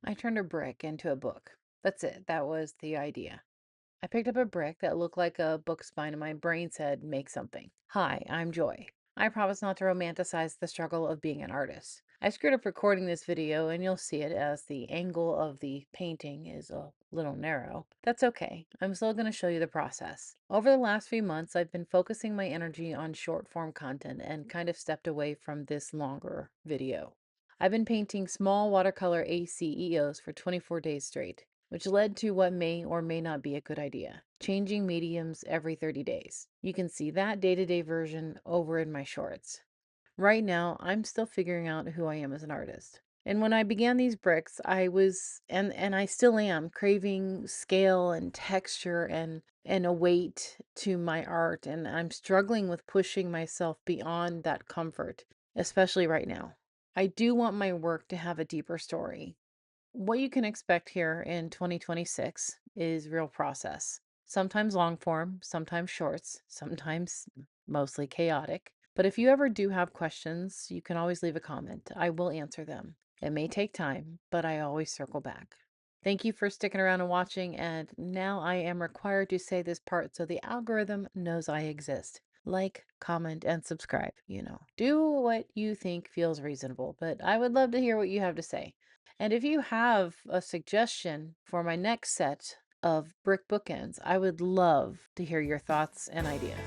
I turned a brick into a book. That's it. That was the idea. I picked up a brick that looked like a book spine and my brain said, make something. Hi, I'm Joy. I promise not to romanticize the struggle of being an artist. I screwed up recording this video and you'll see it as the angle of the painting is a little narrow. That's okay. I'm still going to show you the process. Over the last few months, I've been focusing my energy on short form content and kind of stepped away from this longer video. I've been painting small watercolor ACEOs for 24 days straight, which led to what may or may not be a good idea: changing mediums every 30 days. You can see that day-to-day version over in my shorts. Right now, I'm still figuring out who I am as an artist. And when I began these bricks, I was and I still am craving scale and texture and a weight to my art, and I'm struggling with pushing myself beyond that comfort, especially right now. I do want my work to have a deeper story. What you can expect here in 2026 is real process. Sometimes long form, sometimes shorts, sometimes mostly chaotic. But if you ever do have questions, you can always leave a comment. I will answer them. It may take time, but I always circle back. Thank you for sticking around and watching, and now I am required to say this part so the algorithm knows I exist. Like, comment, and subscribe. Do what you think feels reasonable, but I would love to hear what you have to say. And if you have a suggestion for my next set of brick bookends, I would love to hear your thoughts and ideas.